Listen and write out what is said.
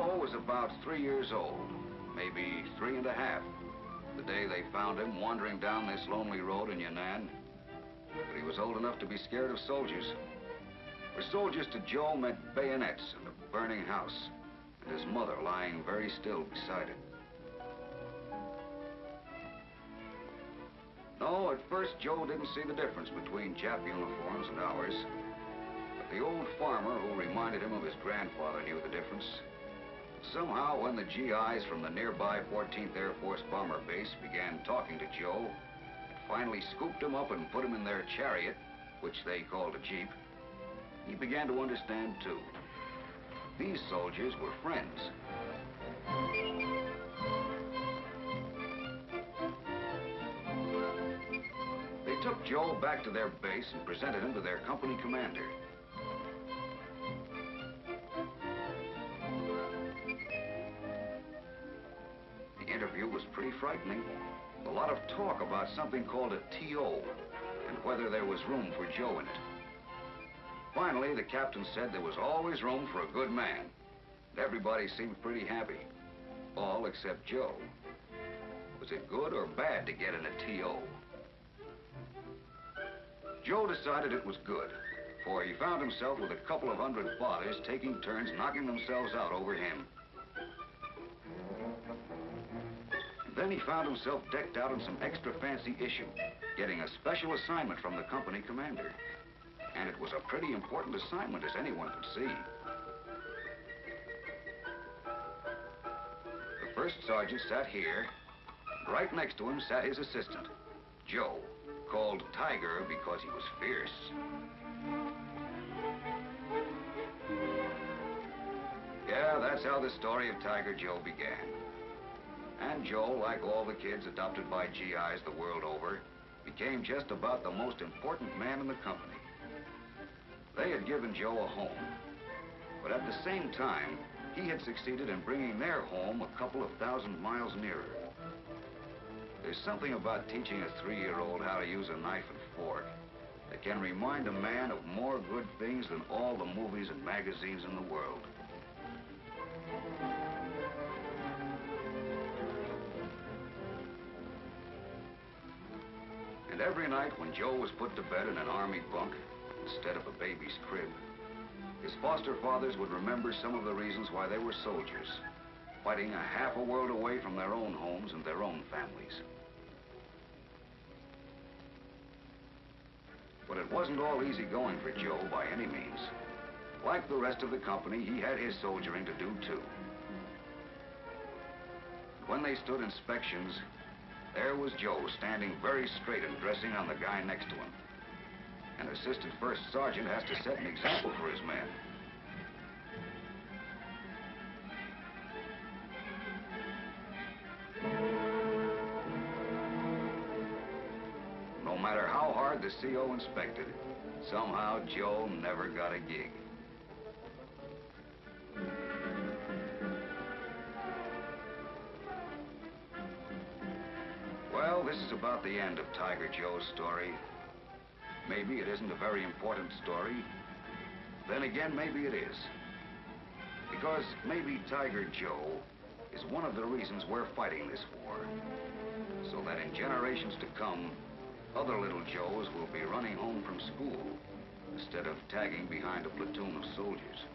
Joe was about 3 years old, maybe 3.5, the day they found him wandering down this lonely road in Yunnan. But he was old enough to be scared of soldiers. For soldiers to Joe meant bayonets and a burning house, and his mother lying very still beside it. No, at first Joe didn't see the difference between Jap uniforms and ours. But the old farmer who reminded him of his grandfather knew the difference. Somehow, when the GIs from the nearby 14th Air Force Bomber Base began talking to Joe, and finally scooped him up and put him in their chariot, which they called a jeep, he began to understand too. These soldiers were friends. They took Joe back to their base and presented him to their company commander. The interview was pretty frightening. A lot of talk about something called a TO and whether there was room for Joe in it. Finally, the captain said there was always room for a good man. And everybody seemed pretty happy. All except Joe. Was it good or bad to get in a TO? Joe decided it was good, for he found himself with a couple of hundred fathers taking turns knocking themselves out over him. And then he found himself decked out in some extra fancy issue, getting a special assignment from the company commander. And it was a pretty important assignment, as anyone could see. The first sergeant sat here. Right next to him sat his assistant, Joe, called Tiger because he was fierce. Yeah, that's how the story of Tiger Joe began. And Joe, like all the kids adopted by GIs the world over, became just about the most important man in the company. They had given Joe a home, but at the same time, he had succeeded in bringing their home a couple of thousand miles nearer. There's something about teaching a 3-year-old how to use a knife and fork that can remind a man of more good things than all the movies and magazines in the world. And every night when Joe was put to bed in an army bunk instead of a baby's crib, his foster fathers would remember some of the reasons why they were soldiers, fighting a half a world away from their own homes and their own families. But it wasn't all easy going for Joe by any means. Like the rest of the company, he had his soldiering to do too. When they stood inspections, there was Joe standing very straight and dressing on the guy next to him. An assistant first sergeant has to set an example for his men. No matter how hard the CO inspected, somehow Joe never got a gig. Well, this is about the end of Tiger Joe's story. Maybe it isn't a very important story. Then again, maybe it is. Because maybe Tiger Joe is one of the reasons we're fighting this war. So that in generations to come, other little Joes will be running home from school instead of tagging behind a platoon of soldiers.